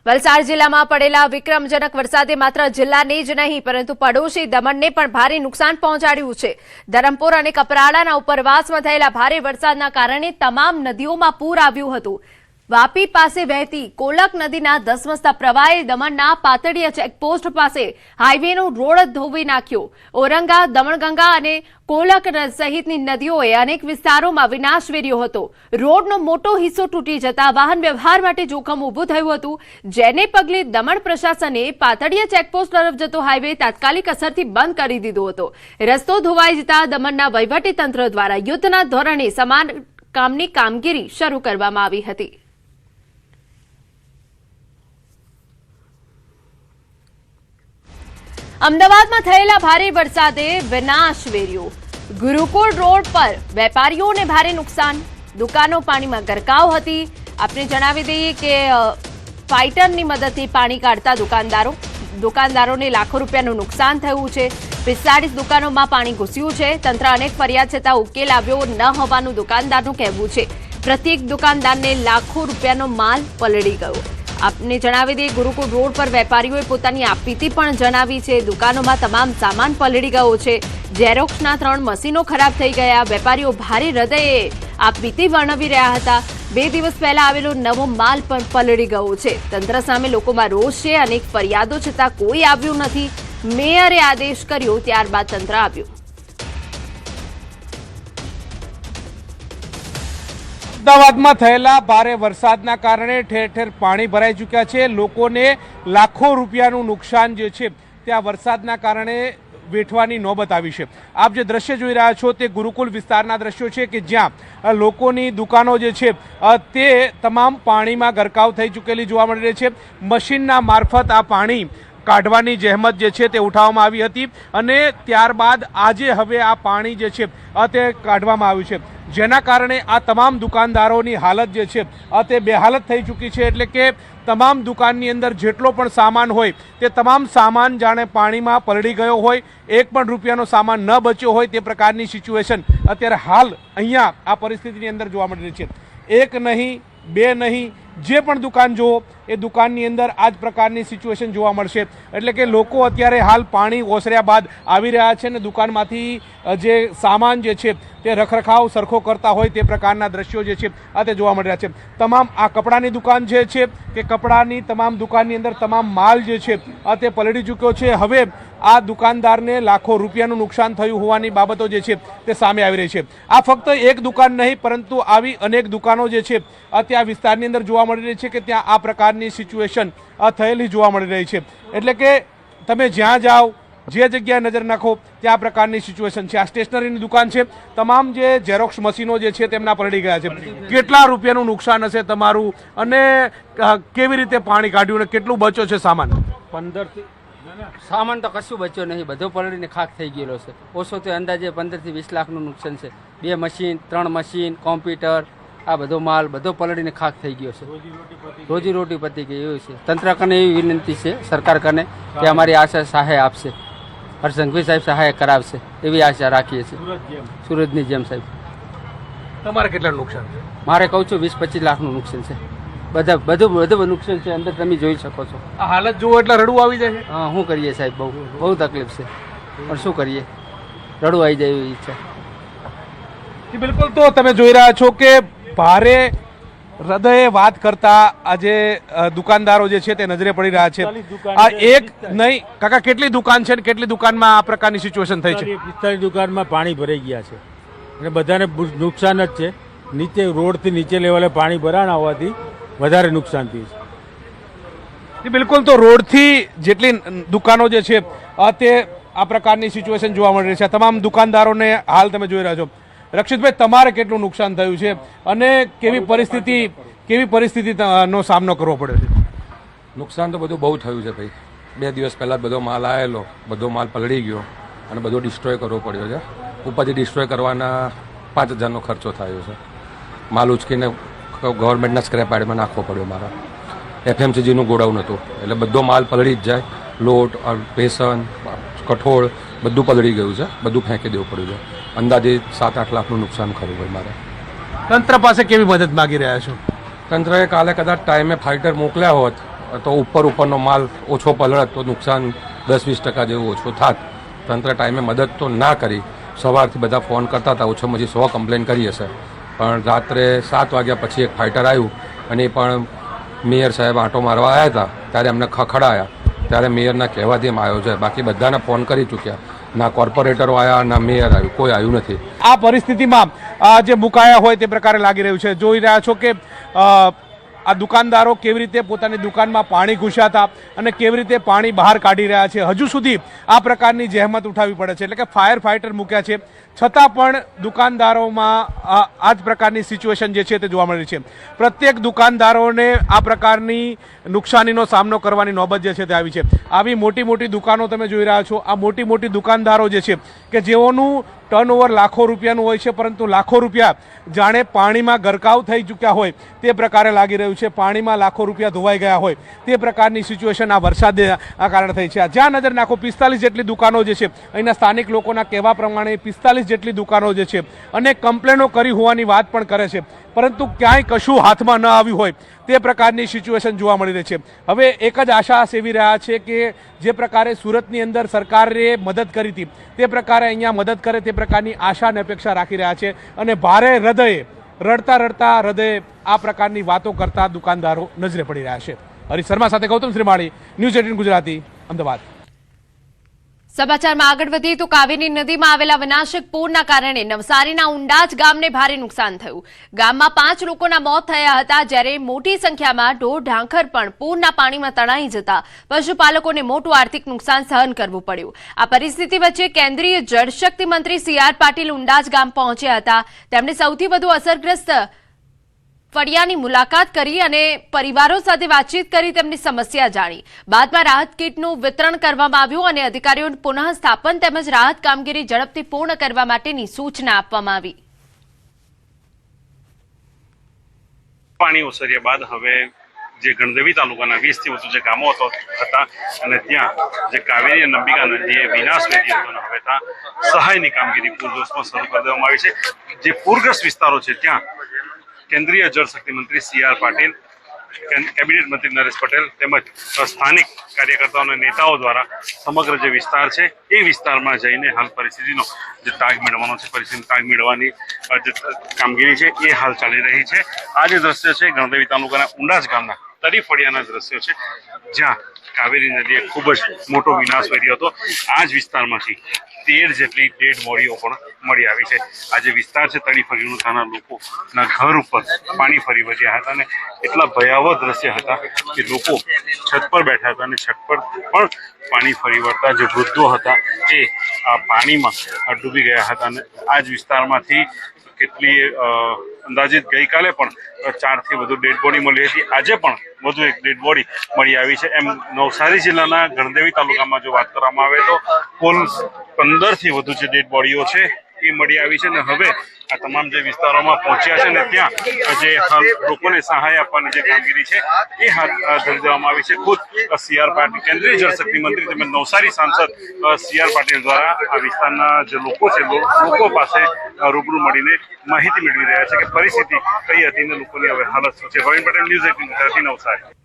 વલસાડ જિલ્લામાં પડેલા વિક્રમજનક વરસાદે માત્ર જિલ્લાને જ નહીં પરંતુ પડોશી દમણને પણ ભારે નુકસાન પહોંચાડ્યું છે। ધરમપુર અને કપરાડાના ઉપરવાસમાં થયેલા ભારે વરસાદના કારણે તમામ નદીઓમાં પૂર આવ્યું હતું। વાપી પાસે વહેતી કોલક નદીના ધસમસતા પ્રવાહે દમણના પાતળિયા ચેકપોસ્ટ પાસે હાઈવેનો રોડ ધોવી નાખ્યો। ઓરંગા, દમણગંગા અને કોલક સહિતની નદીઓએ અનેક વિસ્તારોમાં વિનાશ વેર્યો હતો। રોડનો મોટો હિસ્સો તૂટી જતા વાહન વ્યવહાર માટે જોખમ ઊભું થયું હતું, જેને પગલે દમણ પ્રશાસને પાતળિયા ચેકપોસ્ટ તરફ જતો હાઈવે તાત્કાલિક અસરથી બંધ કરી દીધો હતો। રસ્તો ધોવાઈ જતા દમણના વહીવટીતંત્ર દ્વારા યુદ્ધના ધોરણે સમાન કામની કામગીરી શરૂ કરવામાં આવી હતી। અમદાવાદમાં થયેલા ભારે વરસાદે વિનાશ વેર્યો। ગુરુકુળ રોડ પર વેપારીઓને ભારે નુકસાન, દુકાનો પાણીમાં ગરકાવ હતી। આપણે જણાવી દઈએ કે ફાઇટરની મદદથી પાણી કાઢતા દુકાનદારોને લાખો રૂપિયાનું નુકસાન થયું છે। 45 દુકાનોમાં પાણી ઘૂસ્યું છે। તંત્ર અનેક ફરિયાદ છતાં ઉકેલ આવ્યો ન હોવાનું દુકાનદારનું કહેવું છે। પ્રત્યેક દુકાનદારને લાખો રૂપિયાનો માલ પલળી ગયો। આપને જણાવી દઈએ, ગુરુકુળ રોડ પર વેપારીઓએ પોતાની આપવીતી પણ જણાવી છે। દુકાનોમાં તમામ સામાન પલળી ગયો છે। ઝેરોક્સના 3 મશીનો ખરાબ થઈ ગયા। વેપારીઓ ભારે હૃદયે આપવીતી વર્ણવી રહ્યા હતા। 2 દિવસ પહેલા આવેલો નવો માલ પણ પલળી ગયો છે। તંત્ર સામે લોકોમાં રોષ છે। અનેક ફરિયાદો છતાં કોઈ આવ્યું નથી। મેયરે આદેશ કર્યો, ત્યારબાદ તંત્ર આવ્યું। અમદાવાદમાં થયેલા ભારે વરસાદના કારણે ઠેર ઠેર પાણી ભરાઈ ચૂક્યા છે। લોકોને લાખો રૂપિયાનું નુકસાન જે છે ત્યાં વરસાદના કારણે વેઠવાની નોબત આવી છે। આપ જે દ્રશ્ય જોઈ રહ્યા છો તે ગુરુકુલ વિસ્તારના દ્રશ્યો છે કે જ્યાં લોકોની દુકાનો જે છે તે તમામ પાણીમાં ગરકાવ થઈ ચૂકેલી જોવા મળી રહી છે। મશીનના મારફત આ પાણી કાઢવાની જહેમત જે છે તે ઉઠાવવામાં આવી હતી અને ત્યારબાદ આજે હવે આ પાણી જે છે તે કાઢવામાં આવ્યું છે, જેના કારણે આ તમામ દુકાનદારોની હાલત જે છે તે બેહાલત થઈ ચૂકી છે। એટલે કે તમામ દુકાનની અંદર જેટલો પણ સામાન હોય તે તમામ સામાન જાણે પાણીમાં પલળી ગયો હોય, એક પણ રૂપિયાનો સામાન ન બચ્યો હોય તે પ્રકારની સિચ્યુએશન અત્યારે હાલ અહીંયા આ પરિસ્થિતિની અંદર જોવા મળી રહી છે। એક નહીં, બે નહીં, જે પણ દુકાન જુઓ એ દુકાનની અંદર આ જ પ્રકારની સિચ્યુએશન જોવા મળશે। એટલે કે લોકો અત્યારે હાલ પાણી ઓસર્યા બાદ આવી રહ્યા છે અને દુકાનમાંથી જે સામાન જે છે તે રખરખાવ સરખો કરતા હોય તે પ્રકારના દ્રશ્યો જે છે તે જોવા મળી રહ્યા છે। તમામ આ કપડાની દુકાન જે છે કે કપડાની તમામ દુકાનની અંદર તમામ માલ જે છે તે પલળી ચૂક્યો છે। હવે આ દુકાનદારને લાખો રૂપિયાનું નુકસાન થયું હોવાની બાબતો જે છે તે સામે આવી રહી છે। આ ફક્ત એક દુકાન નહીં પરંતુ આવી અનેક દુકાનો જે છે ત્યાં વિસ્તારની અંદર જોવા મળી રહી છે કે ત્યાં આ પ્રકારની સિચ્યુએશન થયેલી જોવા મળી રહી છે। એટલે કે તમે જ્યાં જાઓ, જે જગ્યાએ નજર નાખો ત્યાં પ્રકારની સિચ્યુએશન છે। આ સ્ટેશનરીની દુકાન છે, તમામ જે ઝેરોક્સ મશીનો જે છે તેમના પલળી ગયા છે। કેટલા રૂપિયાનું નુકસાન હશે તમારું અને કેવી રીતે પાણી કાઢ્યું અને કેટલું બચ્યો છે સામાન? 15 સામાન તો કશું બચ્યો નહીં, બધો પલળીને ખાક થઈ ગયેલો છે। ઓછો તો અંદાજે 15 થી 20 લાખનું નુકસાન છે। 2 મશીન, 3 મશીન, કોમ્પ્યુટર, આ બધો માલ બધો પલળીને ખાક થઈ ગયો છે। રોજી રોટી પતી ગઈ એવું છે। તંત્ર કને એવી વિનંતી છે સરકાર કને કે અમારી આશા સહાય આપશે, હરસંઘવી સાહેબ સહાય કરાવશે એવી આશા રાખીએ છીએ। સુરતની જેમ સાહેબ। તમારે કેટલાનું નુકસાન? મારે કહું છું 20-25 લાખનું નુકસાન છે। બધું નુકસાન છે, અંદર તમે જોઈ શકો છો। આ હાલત જુઓ એટલે રડવું આવી જાય છે। હા, શું કરીએ સાહેબ, બહુ તકલીફ છે, પણ શું કરીએ, રડવું આવી જાય એવી ઈચ્છા। બિલકુલ, તો તમે જોઈ રહ્યા છો કે ભારે હૃદયે વાત કરતા આજે દુકાનદારો જે છે તે નજરે પડી રહ્યા છે। આ એક નહીં કાકા, કેટલી દુકાન છે ને કેટલી દુકાનમાં આ પ્રકારની સિચ્યુએશન થઈ છે? 45 દુકાનમાં પાણી ભરાઈ ગયા છે અને બધાને નુકસાન જ છે। નીચે રોડથી નીચે લેવલે પાણી ભરાણા હોવાથી વધારે નુકસાન થયું છે। બિલકુલ, તો રોડથી જેટલી દુકાનો જે છે તે આ પ્રકારની સિચ્યુએશન જોવા મળી રહી છે। તમામ દુકાનદારોને હાલ તમે જોઈ રહ્યા છો। રક્ષિતભાઈ, તમારે કેટલું નુકસાન થયું છે અને કેવી પરિસ્થિતિનો સામનો કરવો પડ્યો છે? નુકસાન તો બધું બહુ થયું છે ભાઈ। 2 દિવસ પહેલાં બધો માલ આવેલો, બધો માલ પલળી ગયો અને બધો ડિસ્ટ્રોય કરવો પડ્યો છે। ઉપરથી ડિસ્ટ્રોય કરવાના 5000નો ખર્ચો થયો છે। માલ ઉચકીને ગવર્મેન્ટના સ્ક્રેપ યાર્ડમાં નાખવો પડ્યો મારા। FMCGનું ગોડાઉન હતું એટલે બધો માલ પલળી જ જાય। લોટ, બેસન, કઠોળ બધું પલળી ગયું છે, બધું ફેંકી દેવું પડ્યું છે। અંદાજે 7-8 લાખનું નુકસાન ખરું ભાઈ મારે। તંત્ર પાસે કેવી મદદ માગી રહ્યા છો? તંત્રએ કાલે કદાચ ટાઈમે ફાઇટર મોકલ્યા હોત તો ઉપરનો માલ ઓછો પલળત તો નુકસાન 10-20% જેવું ઓછું થાત. તંત્ર ટાઈમે મદદ તો ના કરી. સવારથી બધા ફોન કરતા હતા, ઓછામાં ઓછી 100 કમ્પ્લેન કરી હશે, પણ રાત્રે 7 વાગ્યા પછી એક ફાઇટર આવ્યું અને એ પણ મેયર સાહેબ આંટો મારવા આવ્યા હતા ત્યારે અમને ખખડાયા. ત્યારે મેયરના કહેવાથી એમ આવ્યો છે, બાકી બધાને ફોન કરી ચૂક્યા. ના કોર્પોરેટરો આવ્યા ના મેયર આવ્યું, કોઈ આવ્યું નથી. આ પરિસ્થિતિમાં જે મુકાયા હોય તે પ્રકારે લાગી રહ્યું છે. જોઈ રહ્યા છો કે આ દુકાનદારો કેવી રીતે પોતાની દુકાનમાં પાણી ઘૂસ્યા હતા અને કેવી રીતે પાણી બહાર કાઢી રહ્યા છે. હજુ સુધી આ પ્રકારની જહેમત ઉઠાવવી પડે છે, એટલે કે ફાયર ફાઇટર મૂક્યા છે, છતાં પણ દુકાનદારોમાં આ જ પ્રકારની સિચ્યુએશન જે છે તે જોવા મળી છે. પ્રત્યેક દુકાનદારોને આ પ્રકારની નુકસાનીનો સામનો કરવાની નોબત જે છે તે આવી છે. આવી મોટી મોટી દુકાનો તમે જોઈ રહ્યા છો. આ મોટી મોટી દુકાનદારો જે છે કે જેઓનું ટર્નઓવર લાખો રૂપિયાનું હોય છે, પરંતુ લાખો રૂપિયા જાણે પાણીમાં ગરકાવ થઈ ચૂક્યા હોય તે પ્રકારે લાગી રહ્યું છે. પાણીમાં લાખો રૂપિયા ધોવાઈ ગયા હોય તે પ્રકારની સિચ્યુએશન આ વરસાદના કારણે થઈ છે. જ્યાં નજર નાખો 45 જેટલી દુકાનો જે છે, અહીંના સ્થાનિક લોકોના કહેવા પ્રમાણે 45 જેટલી દુકાનો જે છે અને કમ્પ્લેનો કરી હોવાની વાત પણ કરે છે, પરંતુ ક્યાંય કશું હાથમાં ન આવ્યું હોય તે પ્રકારની સિચ્યુએશન જોવા મળી રહી છે. હવે એક જ આશા સેવી રહ્યા છે કે જે પ્રકારે સુરતની અંદર સરકારે મદદ કરી હતી તે પ્રકારે અહીંયા મદદ કરે તે પ્રકારની આશા અને અપેક્ષા રાખી રહ્યા છે. અને ભારે હૃદયે રડતા હૃદયે આ પ્રકારની વાતો કરતા દુકાનદારો નજરે પડી રહ્યા છે. હરીશ શર્મા સાથે ગૌતમ શ્રીમાળી, ન્યૂઝ 18 ગુજરાતી, અમદાવાદ. સમાચારમાં આગળ વધીએ તો કાવેરી નદીમાં આવેલા વિનાશક પૂરના કારણે નવસારીના ઉંડાજ ગામને ભારે નુકસાન થયું. ગામમાં 5 લોકોના મોત થયા હતા, જ્યારે મોટી સંખ્યામાં ઢોર ઢાંખર પણ પૂરના પાણીમાં તણાઈ જતા પશુપાલકોને મોટું આર્થિક નુકસાન સહન કરવું પડ્યું. આ પરિસ્થિતિ વચ્ચે કેન્દ્રીય જળશક્તિ મંત્રી CR પાટીલ ઉંડાજ ગામ પહોંચ્યા હતા. તેમણે સૌથી વધુ અસરગ્રસ્ત ફળિયાની મુલાકાત કરી અને પરિવારો સાથે વાતચીત કરી તેમની સમસ્યા જાણી. બાદમાં રાહત કીટનું વિતરણ કરવામાં આવ્યું અને અધિકારીઓને પુનઃ સ્થાપન તેમજ રાહત કામગીરી ઝડપથી પૂર્ણ કરવા માટેની સૂચના આપવામાં આવી. પાણી ઓસર્યા બાદ હવે જે ગણદેવી તાલુકાના 20 થી વધુ જે ગામો હતા અને ત્યાં જે કાવેરી અને અંબિકા નદીએ વિનાશ વેઠ્યો હતો, હવે ત્યાં સહાયની કામગીરી પૂરજોશમાં શરૂ કરી દેવામાં આવી છે. જે પૂરગ્રસ્ત વિસ્તારો છે ત્યાં કેન્દ્રીય જળશક્તિ મંત્રી CR પાટીલ, કેબિનેટ મંત્રી નરેશ પટેલ તેમજ સ્થાનિક કાર્યકર્તાઓ અને નેતાઓ દ્વારા સમગ્ર જે વિસ્તાર છે એ વિસ્તારમાં જઈને હાલ પરિસ્થિતિનો જે તાગ મેળવવાનો છે, પરિસ્થિતિનો તાગ મેળવવાની જે કામગીરી છે એ હાલ ચાલી રહી છે. આ જે દ્રશ્ય છે ગણદેવી તાલુકાના ઉંડાજ ગામના તરી ફળિયાના દ્રશ્યો છે, જ્યાં કાવેરી નદીએ ખૂબ જ મોટો વિનાશ વેઠ્યો હતો. આ જ વિસ્તારમાંથી 13 જેટલી ડેડ બોડીઓ પણ મળી આવી છે. આ જે વિસ્તાર છે તળી ફળિયું ત્યાંના લોકોના ઘર ઉપર પાણી ફરી વળ્યા હતા અને એટલા ભયાવહ દ્રશ્ય હતા કે લોકો છત પર બેઠા હતા અને છત પર પણ પાણી ફરી વળતા જે વૃદ્ધો હતા એ આ પાણીમાં ડૂબી ગયા હતા. અને આ જ વિસ્તારમાંથી કેટલી અંદાજિત ગઈકાલે પણ 4 થી વધુ ડેડ બોડી મળી હતી. આજે પણ વધુ એક ડેડ બોડી મળી આવી છે. એમ નવસારી જિલ્લાના ગણદેવી તાલુકામાં જો વાત કરવામાં આવે તો કુલ 15 થી વધુ જે ડેડ બોડીઓ છે એ મળી આવી છે. અને હવે આ તમામ જે વિસ્તારોમાં પહોંચ્યા છે ને ત્યાં જે લોકોને સહાય આપવાની જે કામગીરી છે એ હાથ ધરી દેવામાં આવી છે. ખુદ CR પાટીલ, કેન્દ્રીય જળશક્તિ મંત્રી તેમજ નવસારી સાંસદ CR પાટીલ દ્વારા આ વિસ્તારના જે લોકો છે લોકો પાસે રૂબરૂ મળીને માહિતી મેળવી રહ્યા છે કે પરિસ્થિતિ કઈ હતી ને લોકોની હવે હાલત શું છે. પ્રવીણ પટેલ, ન્યૂઝ 18 ગુજરાતી, નવસારી.